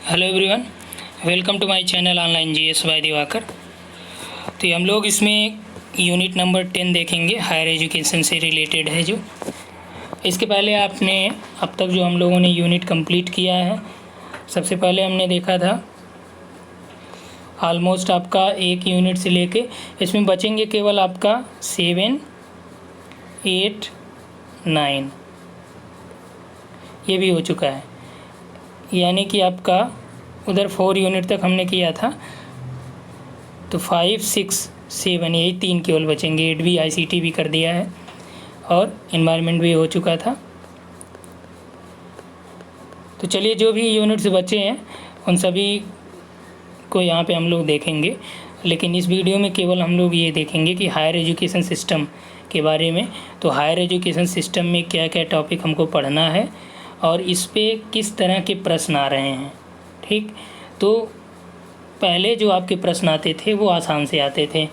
Hello everyone, welcome to my channel online GS by Diwakar. तो हम लोग इसमें यूनिट नंबर 10 देखेंगे, हायर एजुकेशन से रिलेटेड है जो। इसके पहले आपने अब तक जो हम लोगों ने यूनिट कंप्लीट किया है, सबसे पहले हमने देखा था ऑलमोस्ट आपका एक यूनिट से लेके इसमें बचेंगे केवल आपका 7, 8, 9 ये भी हो चुका है, यानी कि आपका उधर 4 यूनिट तक हमने किया था, तो 5, 6, 7 यही 3 केवल बचेंगे। 8 भी ICT भी कर दिया है और इन्वायरमेंट भी हो चुका था। तो चलिए जो भी यूनिट्स बचे हैं उन सभी को यहाँ पे हम लोग देखेंगे, लेकिन इस वीडियो में केवल हम लोग ये देखेंगे कि हायर एजुकेशन सिस्टम के बारे में। तो हायर एजुकेशन सिस्टम में क्या क्या टॉपिक हमको पढ़ना है और इस पे किस तरह के प्रश्न आ रहे हैं। ठीक, तो पहले जो आपके प्रश्न आते थे वो आसान से आते थे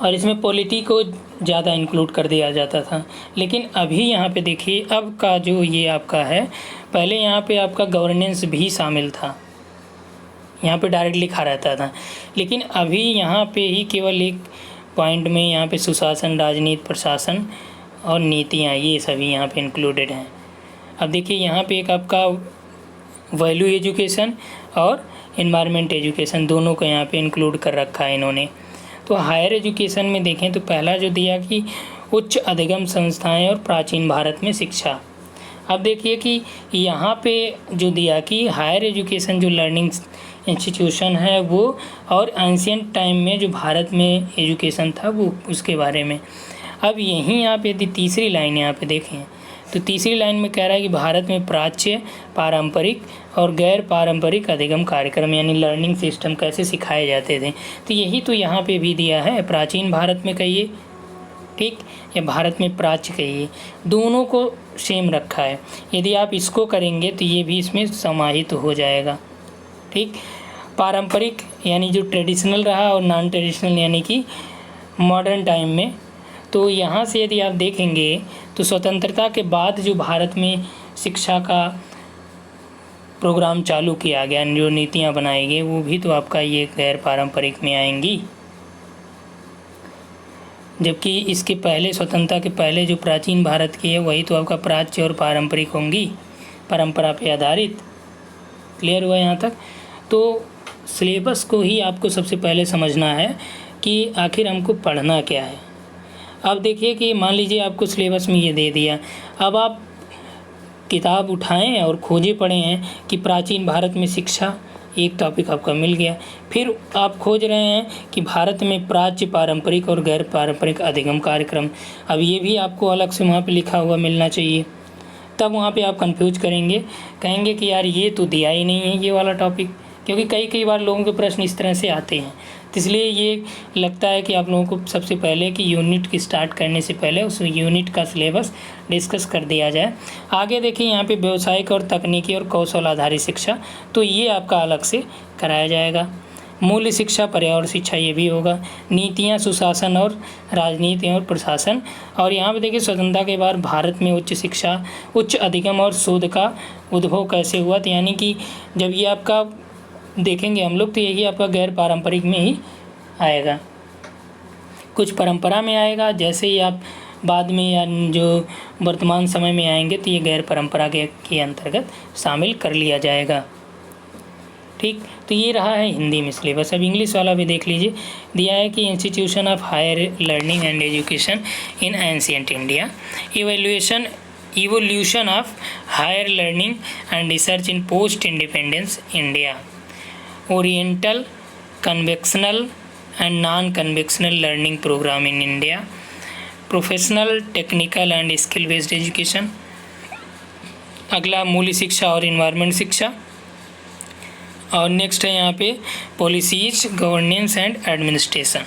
और इसमें पॉलिटी को ज़्यादा इंक्लूड कर दिया जाता था, लेकिन अभी यहाँ पे देखिए अब का जो ये आपका है, पहले यहाँ पे आपका गवर्नेंस भी शामिल था, यहाँ पे डायरेक्ट लिखा रहता था, लेकिन अभी यहाँ पे ही केवल एक पॉइंट में यहाँ पे सुशासन, राजनीति, प्रशासन और नीतियाँ ये सभी यहाँ पे इंक्लूडेड हैं। अब देखिए यहाँ पे एक आपका वैल्यू एजुकेशन और इन्वायरमेंट एजुकेशन दोनों को यहाँ पे इंक्लूड कर रखा है इन्होंने। तो हायर एजुकेशन में देखें तो पहला जो दिया कि उच्च अधिगम संस्थाएं और प्राचीन भारत में शिक्षा। अब देखिए कि यहाँ पे जो दिया कि हायर एजुकेशन जो लर्निंग इंस्टीट्यूशन है वो, और एंशियंट टाइम में जो भारत में एजुकेशन था वो, उसके बारे में। अब यहीं यहाँ पे यदि तीसरी लाइन यहाँ पे देखें तो तीसरी लाइन में कह रहा है कि भारत में प्राच्य, पारंपरिक और गैर पारंपरिक अधिगम कार्यक्रम यानी लर्निंग सिस्टम कैसे सिखाए जाते थे। तो यही तो यहाँ पे भी दिया है, प्राचीन भारत में कहिए, ठीक, या भारत में प्राच्य कहिए, दोनों को सेम रखा है। यदि आप इसको करेंगे तो ये भी इसमें समाहित हो जाएगा। ठीक, पारंपरिक यानी जो ट्रेडिशनल रहा और नॉन ट्रेडिशनल यानी कि मॉडर्न टाइम में। तो यहाँ से यदि आप देखेंगे तो स्वतंत्रता के बाद जो भारत में शिक्षा का प्रोग्राम चालू किया गया, जो नीतियाँ बनाई गई, वो भी तो आपका ये गैर पारंपरिक में आएंगी, जबकि इसके पहले स्वतंत्रता के पहले जो प्राचीन भारत की है वही तो आपका प्राच्य और पारंपरिक होंगी, परंपरा पे आधारित। क्लियर हुआ यहाँ तक? तो सिलेबस को ही आपको सबसे पहले समझना है कि आखिर हमको पढ़ना क्या है। अब देखिए कि मान लीजिए आपको सिलेबस में ये दे दिया, अब आप किताब उठाएं और खोजे पढ़े हैं कि प्राचीन भारत में शिक्षा, एक टॉपिक आपका मिल गया। फिर आप खोज रहे हैं कि भारत में प्राच्य, पारंपरिक और गैर पारंपरिक अधिगम कार्यक्रम, अब ये भी आपको अलग से वहाँ पे लिखा हुआ मिलना चाहिए। तब वहाँ पे आप कंफ्यूज करेंगे, कहेंगे कि यार ये तो दिया ही नहीं है ये वाला टॉपिक, क्योंकि कई बार लोगों के प्रश्न इस तरह से आते हैं। तो इसलिए ये लगता है कि आप लोगों को सबसे पहले कि यूनिट की स्टार्ट करने से पहले उस यूनिट का सिलेबस डिस्कस कर दिया जाए। आगे देखिए यहाँ पे व्यावसायिक और तकनीकी और कौशल आधारित शिक्षा, तो ये आपका अलग से कराया जाएगा। मूल्य शिक्षा, पर्यावरण शिक्षा ये भी होगा। नीतियाँ, सुशासन और राजनीति और प्रशासन। और यहाँ पे देखिए स्वतंत्रता के बाद भारत में उच्च शिक्षा, उच्च अधिगम और शोध का उद्भव कैसे हुआ। तो यानी कि जब ये आपका देखेंगे हम लोग तो यही आपका गैर पारंपरिक में ही आएगा, कुछ परंपरा में आएगा, जैसे ही आप बाद में या जो वर्तमान समय में आएंगे तो ये गैर परंपरा के अंतर्गत शामिल कर लिया जाएगा। ठीक, तो ये रहा है हिंदी में सिलेबस। अब इंग्लिश वाला भी देख लीजिए, दिया है कि institution of higher learning and education in ancient India, evolution of higher learning and research in post independence India, oriental, conventional and non conventional learning program in India, professional, technical and skill based education. अगला मूल्य शिक्षा और environment शिक्षा। और next है यहाँ पे policies, governance and administration.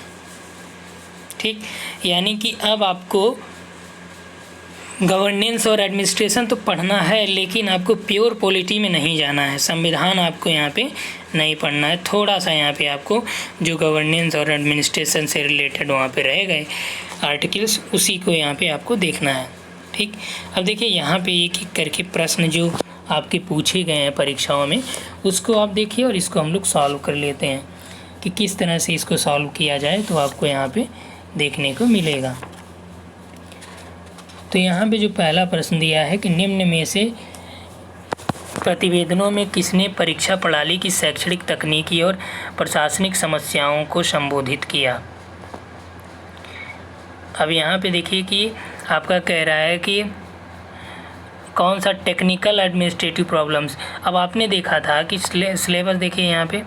ठीक, यानी कि अब आपको गवर्नेंस और एडमिनिस्ट्रेशन तो पढ़ना है, लेकिन आपको प्योर पॉलिटी में नहीं जाना है, संविधान आपको यहाँ पे नहीं पढ़ना है। थोड़ा सा यहाँ पे आपको जो गवर्नेंस और एडमिनिस्ट्रेशन से रिलेटेड वहाँ पे रह गए आर्टिकल्स, उसी को यहाँ पे आपको देखना है। ठीक, अब देखिए यहाँ पे एक एक करके प्रश्न जो आपके पूछे गए हैं परीक्षाओं में, उसको आप देखिए और इसको हम लोग सॉल्व कर लेते हैं कि किस तरह से इसको सॉल्व किया जाए, तो आपको यहाँ पे देखने को मिलेगा। तो यहाँ पे जो पहला प्रश्न दिया है कि निम्न में से प्रतिवेदनों में किसने परीक्षा प्रणाली की शैक्षणिक, तकनीकी और प्रशासनिक समस्याओं को संबोधित किया। अब यहाँ पे देखिए कि आपका कह रहा है कि कौन सा टेक्निकल एडमिनिस्ट्रेटिव प्रॉब्लम्स। अब आपने देखा था कि सिलेबस देखिए यहाँ पे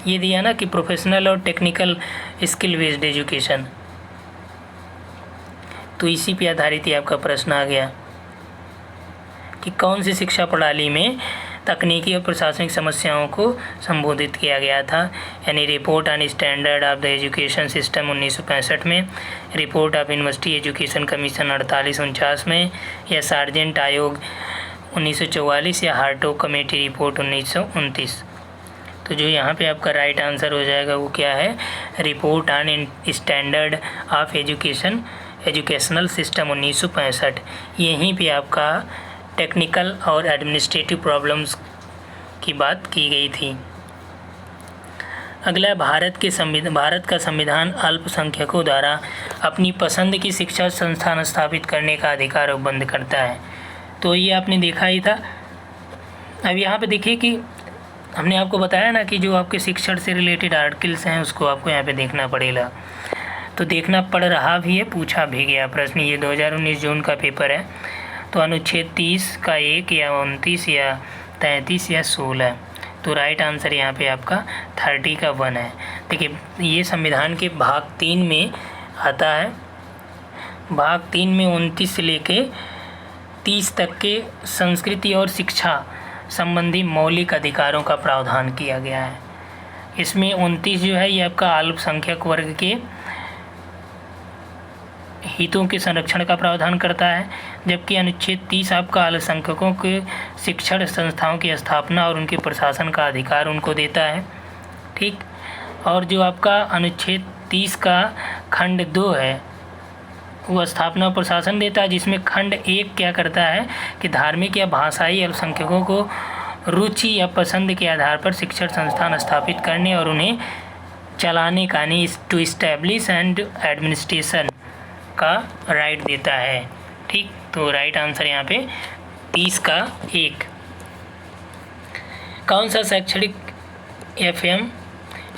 ये दिया ना कि प्रोफेशनल और टेक्निकल स्किल बेस्ड एजुकेशन, तो इसी पे आधारित ही आपका प्रश्न आ गया कि कौन सी शिक्षा प्रणाली में तकनीकी और प्रशासनिक समस्याओं को संबोधित किया गया था। यानी report on standard of the education system 1965 में, report of university education commission 48-49 में, या सार्जेंट आयोग 1944, या हार्टोग कमेटी रिपोर्ट 1929। तो जो यहाँ पे आपका राइट आंसर हो जाएगा वो क्या है, report on standard of educational system 1965। यहीं पे आपका टेक्निकल और एडमिनिस्ट्रेटिव प्रॉब्लम्स की बात की गई थी। अगला, भारत का संविधान अल्पसंख्यकों द्वारा अपनी पसंद की शिक्षा संस्थान स्थापित करने का अधिकार उपबंध करता है। तो ये आपने देखा ही था। अब यहाँ पे देखिए कि हमने आपको बताया ना कि जो आपके शिक्षण से रिलेटेड आर्टिकल्स हैं उसको आपको यहाँ पे देखना पड़ेगा, तो देखना पड़ रहा भी है, पूछा भी गया प्रश्न। ये 2019 जून का पेपर है। तो अनुच्छेद 30 का 1 या 29 या 33 या 16, तो राइट आंसर यहाँ पे आपका 30 का 1 है। देखिए ये संविधान के भाग 3 में आता है। भाग 3 में 29 से लेके 30 तक के संस्कृति और शिक्षा संबंधी मौलिक अधिकारों का प्रावधान किया गया है। इसमें 29 जो है ये आपका अल्पसंख्यक वर्ग के हितों के संरक्षण का प्रावधान करता है, जबकि अनुच्छेद 30 आपका अल्पसंख्यकों के शिक्षण संस्थाओं की स्थापना और उनके प्रशासन का अधिकार उनको देता है। ठीक, और जो आपका अनुच्छेद 30 का खंड 2 है वो स्थापना और प्रशासन देता है, जिसमें खंड 1 क्या करता है कि धार्मिक या भाषाई अल्पसंख्यकों को रुचि या पसंद के आधार पर शिक्षण संस्थान स्थापित करने और उन्हें चलाने का, यानी टू इस्टेब्लिश एंड एडमिनिस्ट्रेशन का राइट देता है। ठीक, तो राइट आंसर यहाँ पे 30 का 1। कौन सा शैक्षणिक FM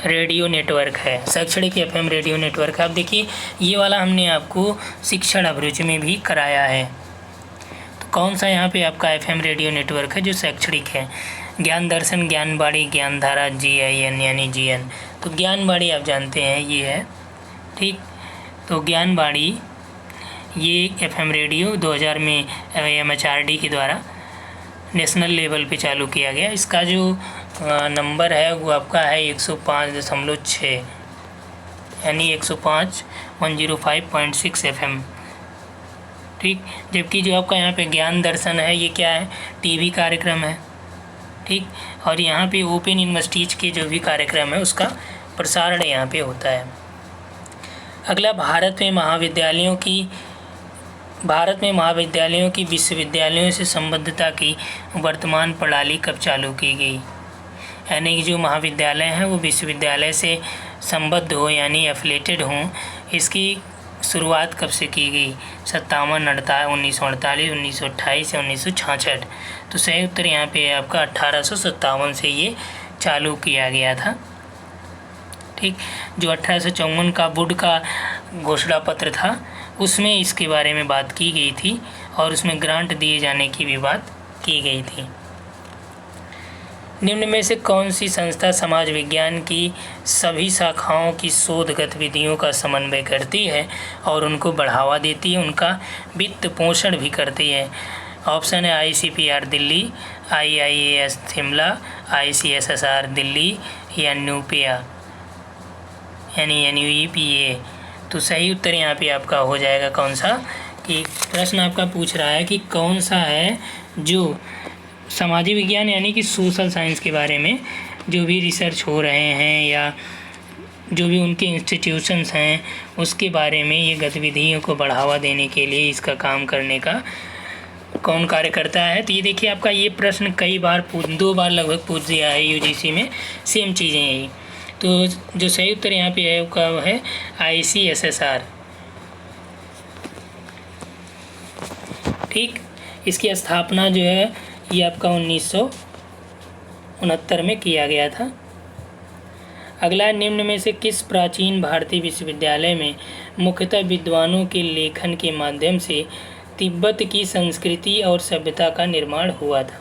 रेडियो नेटवर्क है? शैक्षणिक FM रेडियो नेटवर्क। आप देखिए ये वाला हमने आपको शिक्षण अभिरुचि में भी कराया है। तो कौन सा यहाँ पे आपका FM रेडियो नेटवर्क है जो शैक्षणिक है? ज्ञान दर्शन, ज्ञानवाणी, ज्ञानधारा, GIN यानी GN। तो ज्ञानवाणी आप जानते हैं ये है। ठीक, तो ज्ञानवाणी ये FM रेडियो 2000 में MHRD के द्वारा नेशनल लेवल पे चालू किया गया। इसका जो नंबर है वो आपका है 105.6, यानी 105.6 FM। ठीक, जबकि जो आपका यहाँ पे ज्ञान दर्शन है ये क्या है, TV कार्यक्रम है। ठीक, और यहाँ पे ओपन यूनिवर्सिटीज़ के जो भी कार्यक्रम है उसका प्रसारण यहाँ पे होता है। अगला, भारत में महाविद्यालयों की विश्वविद्यालयों से संबद्धता की वर्तमान प्रणाली कब चालू की गई? यानी कि जो महाविद्यालय हैं वो विश्वविद्यालय से संबद्ध हो, यानी एफिलेटेड हों, इसकी शुरुआत कब से की गई? 57, 1948, 1928 या 1966। तो सही उत्तर यहाँ पे आपका 1857 से ये चालू किया गया था। ठीक, जो 1854 का वुड का घोषणा पत्र था उसमें इसके बारे में बात की गई थी और उसमें ग्रांट दिए जाने की भी बात की गई थी। निम्न में से कौन सी संस्था समाज विज्ञान की सभी शाखाओं की शोध गतिविधियों का समन्वय करती है और उनको बढ़ावा देती है, उनका वित्त पोषण भी करती है? ऑप्शन है ICPR Delhi, IIAS Shimla, ICSSR Delhi या NUPEA यानी NUEPA। तो सही उत्तर यहाँ पे आपका हो जाएगा कौन सा, कि प्रश्न आपका पूछ रहा है कि कौन सा है जो सामाजिक विज्ञान यानी कि सोशल साइंस के बारे में जो भी रिसर्च हो रहे हैं या जो भी उनके इंस्टीट्यूशंस हैं उसके बारे में ये गतिविधियों को बढ़ावा देने के लिए इसका काम करने का कौन कार्य करता है। तो ये देखिए आपका ये प्रश्न कई बार 2 बार लगभग पूछ दिया है यूजीसी में, सेम चीज़ें यही। तो जो सही उत्तर यहाँ पे है वो है ICSSR। ठीक, इसकी स्थापना जो है ये आपका 1969 में किया गया था। अगला, निम्न में से किस प्राचीन भारतीय विश्वविद्यालय में मुख्यतः विद्वानों के लेखन के माध्यम से तिब्बत की संस्कृति और सभ्यता का निर्माण हुआ था।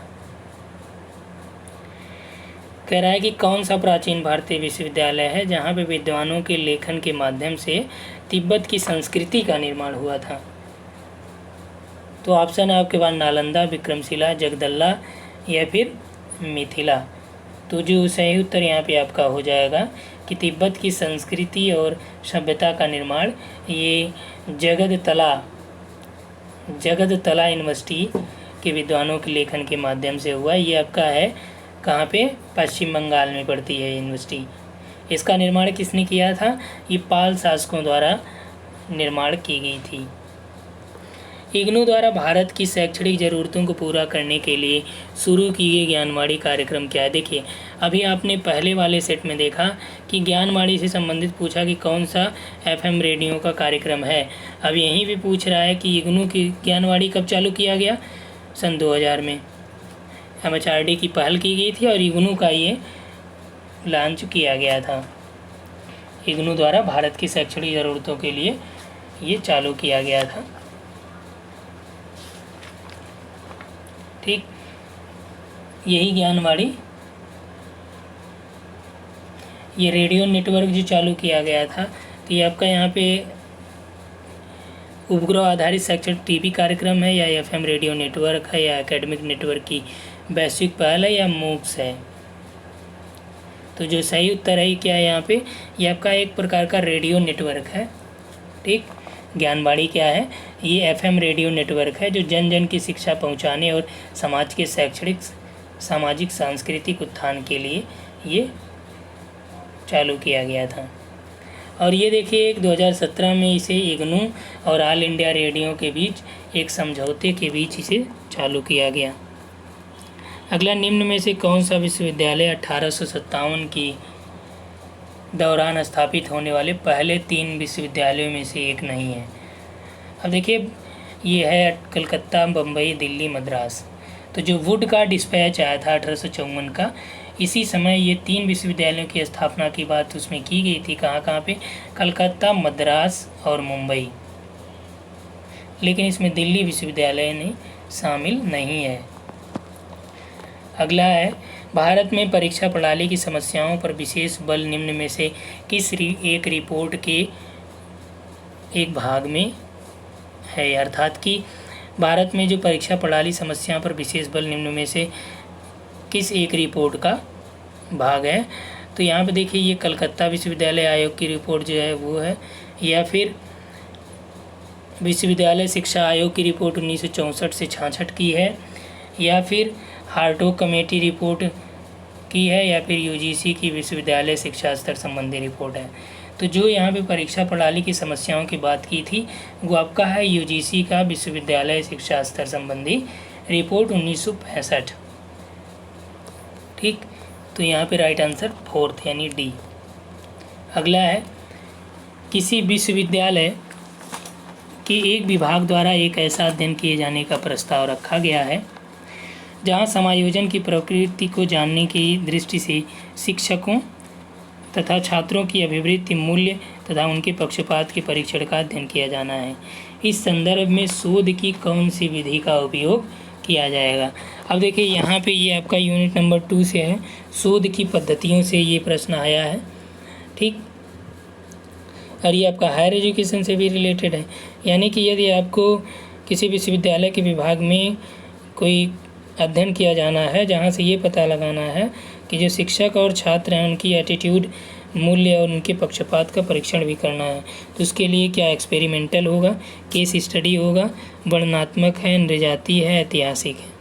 कह रहा है कि कौन सा प्राचीन भारतीय विश्वविद्यालय है जहाँ पे विद्वानों के लेखन के माध्यम से तिब्बत की संस्कृति का निर्माण हुआ था। तो ऑप्शन है आपके पास नालंदा, विक्रमशिला, जगदल्ला या फिर मिथिला। तो जो सही उत्तर यहाँ पे आपका हो जाएगा कि तिब्बत की संस्कृति और सभ्यता का निर्माण ये जगदतला यूनिवर्सिटी के विद्वानों के लेखन के माध्यम से हुआ। ये आपका है कहाँ पे, पश्चिम बंगाल में पड़ती है यूनिवर्सिटी। इसका निर्माण किसने किया था, ये पाल शासकों द्वारा निर्माण की गई थी। इग्नू द्वारा भारत की शैक्षणिक ज़रूरतों को पूरा करने के लिए शुरू की गई ज्ञानवाणी कार्यक्रम क्या है। देखिए अभी आपने पहले वाले सेट में देखा कि ज्ञानवाणी से संबंधित पूछा कि कौन सा FM रेडियो का कार्यक्रम है। अब यहीं भी पूछ रहा है कि इग्नू की ज्ञानवाणी कब चालू किया गया, सन 2000 में MHRD की पहल की गई थी और इग्नू का ये लॉन्च किया गया था। इग्नू द्वारा भारत की शैक्षणिक ज़रूरतों के लिए ये चालू किया गया था। ठीक, यही ज्ञानवाणी, ये रेडियो नेटवर्क जो चालू किया गया था। तो ये आपका यहाँ पे उपग्रह आधारित शैक्षणिक TV कार्यक्रम है या FM रेडियो नेटवर्क है या एकेडमिक नेटवर्क की वैश्विक पहल है या MOOCs है। तो जो सही उत्तर है क्या है यहाँ पे, ये आपका एक प्रकार का रेडियो नेटवर्क है। ठीक, ज्ञानवाणी क्या है, ये FM रेडियो नेटवर्क है जो जन जन की शिक्षा पहुंचाने और समाज के शैक्षणिक, सामाजिक, सांस्कृतिक उत्थान के लिए ये चालू किया गया था। और ये देखिए 2017 में इसे इग्नू और ऑल इंडिया रेडियो के बीच एक समझौते के बीच इसे चालू किया गया। अगला, निम्न में से कौन सा विश्वविद्यालय 1857 की दौरान स्थापित होने वाले पहले 3 विश्वविद्यालयों में से एक नहीं है। अब देखिए ये है कलकत्ता, बम्बई, दिल्ली, मद्रास। तो जो वुड का डिस्पैच आया था 1854 का, इसी समय ये 3 विश्वविद्यालयों की स्थापना की बात उसमें की गई थी। कहाँ पे, कलकत्ता, मद्रास और मुंबई। लेकिन इसमें दिल्ली विश्वविद्यालय ने शामिल नहीं है। अगला है, भारत में परीक्षा प्रणाली की समस्याओं पर विशेष बल निम्न में से किस एक रिपोर्ट के एक भाग में है। अर्थात कि भारत में जो परीक्षा प्रणाली समस्याओं पर विशेष बल निम्न में से किस एक रिपोर्ट का भाग है। तो यहाँ पे देखिए ये कलकत्ता विश्वविद्यालय आयोग की रिपोर्ट जो है वो है, या फिर विश्वविद्यालय शिक्षा आयोग की रिपोर्ट 1964 से 66 की है, या फिर हार्टोग कमेटी रिपोर्ट की है, या फिर UGC की विश्वविद्यालय शिक्षा स्तर संबंधी रिपोर्ट है। तो जो यहाँ पे परीक्षा प्रणाली की समस्याओं की बात की थी वो आपका है UGC का विश्वविद्यालय शिक्षा स्तर संबंधी रिपोर्ट 1965। ठीक, तो यहाँ पे राइट आंसर 4th यानी D। अगला है, किसी विश्वविद्यालय के एक विभाग द्वारा एक ऐसा अध्ययन किए जाने का प्रस्ताव रखा गया है जहाँ समायोजन की प्रकृति को जानने की दृष्टि से शिक्षकों तथा छात्रों की अभिवृत्ति, मूल्य तथा उनके पक्षपात के परीक्षण का अध्ययन किया जाना है। इस संदर्भ में शोध की कौन सी विधि का उपयोग किया जाएगा। अब देखिए यहाँ पे ये आपका यूनिट नंबर 2 से है, शोध की पद्धतियों से ये प्रश्न आया है। ठीक, और ये आपका हायर एजुकेशन से भी रिलेटेड है। यानी कि यदि आपको किसी विश्वविद्यालय के विभाग में कोई अध्ययन किया जाना है जहाँ से ये पता लगाना है कि जो शिक्षक और छात्र हैं उनकी एटीट्यूड, मूल्य और उनके पक्षपात का परीक्षण भी करना है, तो उसके लिए क्या एक्सपेरिमेंटल होगा, केस स्टडी होगा, वर्णनात्मक है, नृजाती है, ऐतिहासिक है।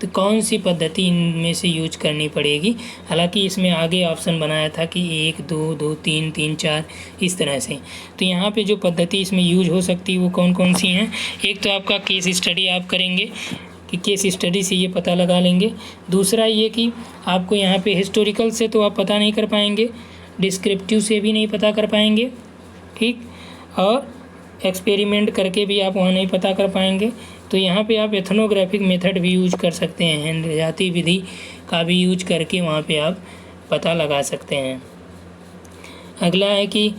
तो कौन सी पद्धति इनमें से यूज करनी पड़ेगी। हालांकि इसमें आगे ऑप्शन बनाया था कि 1, 2, 2, 3, 3, 4 इस तरह से। तो यहाँ पे जो पद्धति इसमें यूज हो सकती है वो कौन कौन सी हैं। एक तो आपका केस स्टडी आप करेंगे, कि केस स्टडी से ये पता लगा लेंगे। दूसरा ये कि आपको यहाँ पे हिस्टोरिकल से तो आप पता नहीं कर पाएंगे, डिस्क्रिप्टिव से भी नहीं पता कर पाएंगे, ठीक, और एक्सपेरिमेंट करके भी आप वहाँ नहीं पता कर पाएंगे। तो यहाँ पे आप एथनोग्राफिक मेथड भी यूज कर सकते हैं, जाति विधि का भी यूज करके वहाँ पे आप पता लगा सकते हैं। अगला है कि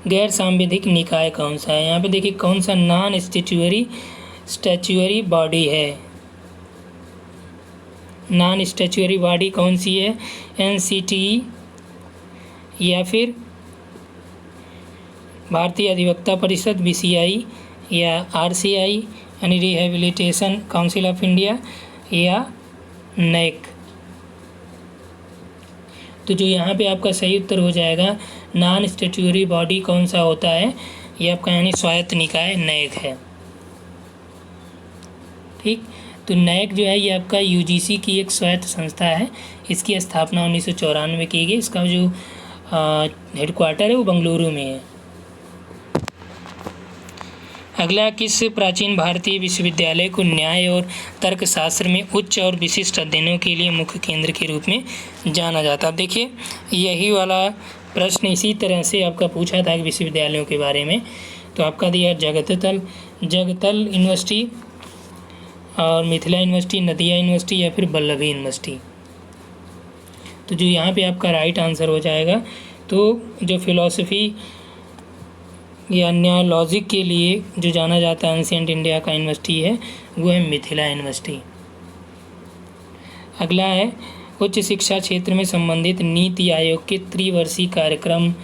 गैर सांविधिक निकाय कौन सा है। यहाँ पे देखिए कौन सा नॉन स्टैच्यूअरी बॉडी है। नॉन स्टैच्यूअरी बॉडी कौन सी है, NCTE या फिर भारतीय अधिवक्ता परिषद BCI या RCI यानी रिहेबिलिटेशन काउंसिल ऑफ इंडिया या NAC। तो जो यहाँ पे आपका सही उत्तर हो जाएगा नॉन स्टैट्यूअरी बॉडी कौन सा होता है, ये आपका यानी स्वायत्त निकाय NAC है, ठीक। तो NAC जो है ये आपका UGC की एक स्वायत्त संस्था है। इसकी स्थापना 1994 में की गई। इसका जो हेडक्वार्टर है वो बेंगलुरु में है। अगला, किस प्राचीन भारतीय विश्वविद्यालय को न्याय और तर्कशास्त्र में उच्च और विशिष्ट अध्ययनों के लिए मुख्य केंद्र के रूप में जाना जाता है। देखिए यही वाला प्रश्न इसी तरह से आपका पूछा था विश्वविद्यालयों के बारे में। तो आपका दिया जगतल यूनिवर्सिटी और मिथिला यूनिवर्सिटी, नदिया यूनिवर्सिटी या फिर वल्लभी यूनिवर्सिटी। तो जो यहाँ पे आपका राइट आंसर हो जाएगा, तो जो फिलॉसफी या न्यायोलॉजिक के लिए जो जाना जाता है एंशिएंट इंडिया का यूनिवर्सिटी है वो है मिथिला यूनिवर्सिटी। अगला है, उच्च शिक्षा क्षेत्र में संबंधित नीति आयोग के त्रिवर्षीय कार्यक्रम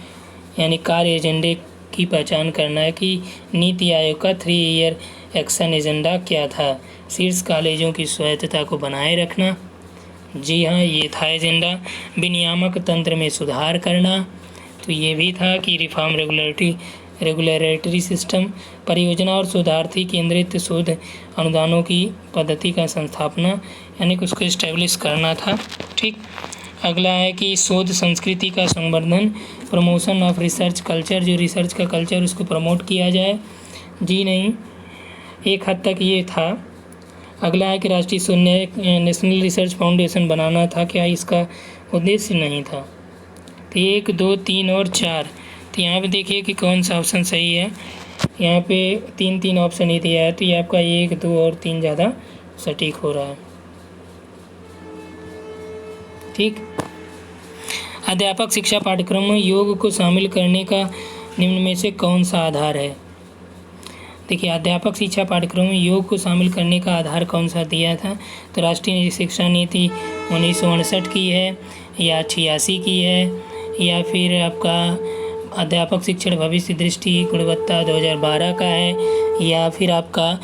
यानी कार्य एजेंडे की पहचान करना है कि नीति आयोग का 3 ईयर एक्शन एजेंडा क्या था। शीर्ष कॉलेजों की स्वायत्तता को बनाए रखना, जी हाँ ये था एजेंडा। विनियामक तंत्र में सुधार करना, तो ये भी था कि रिफॉर्म रेगुलेटरी सिस्टम। परियोजना और शोधार्थी केंद्रित शोध अनुदानों की पद्धति का संस्थापना यानी कि उसको इस्टेब्लिश करना था, ठीक। अगला है कि शोध संस्कृति का संवर्धन, प्रमोशन ऑफ रिसर्च कल्चर, जो रिसर्च का कल्चर उसको प्रमोट किया जाए, जी नहीं, एक हद तक ये था। अगला है कि राष्ट्रीय नेशनल रिसर्च फाउंडेशन बनाना था, क्या इसका उद्देश्य नहीं था। तो 1, 2, 3 और 4। तो यहाँ पे देखिए कि कौन सा ऑप्शन सही है। यहाँ पे 3 ऑप्शन ही दिया है, तो ये आपका 1, 2 और 3 ज़्यादा सटीक हो रहा है, ठीक। अध्यापक शिक्षा पाठ्यक्रम में योग को शामिल करने का निम्न में से कौन सा आधार है। देखिए अध्यापक शिक्षा पाठ्यक्रम में योग को शामिल करने का आधार कौन सा दिया था। तो राष्ट्रीय शिक्षा नीति 1959 की है या 86 की है या फिर आपका अध्यापक शिक्षण भविष्य दृष्टि गुणवत्ता 2012 का है या फिर आपका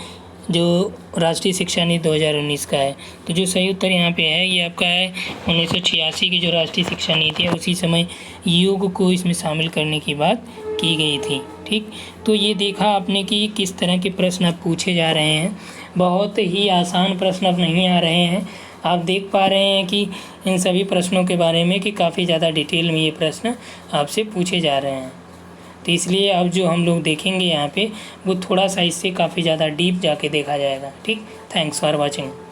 जो राष्ट्रीय शिक्षा नीति 2019 का है। तो जो सही उत्तर यहाँ पे है ये आपका है 1986 की जो राष्ट्रीय शिक्षा नीति है, उसी समय योग को इसमें शामिल करने की बात की गई थी, ठीक। तो ये देखा आपने कि किस तरह के प्रश्न अब पूछे जा रहे हैं। बहुत ही आसान प्रश्न अब नहीं आ रहे हैं। आप देख पा रहे हैं कि इन सभी प्रश्नों के बारे में कि काफ़ी ज़्यादा डिटेल में ये प्रश्न आपसे पूछे जा रहे हैं। तो इसलिए अब जो हम लोग देखेंगे यहाँ पे वो थोड़ा सा इससे काफ़ी ज़्यादा डीप जाके देखा जाएगा, ठीक। Thanks for watching.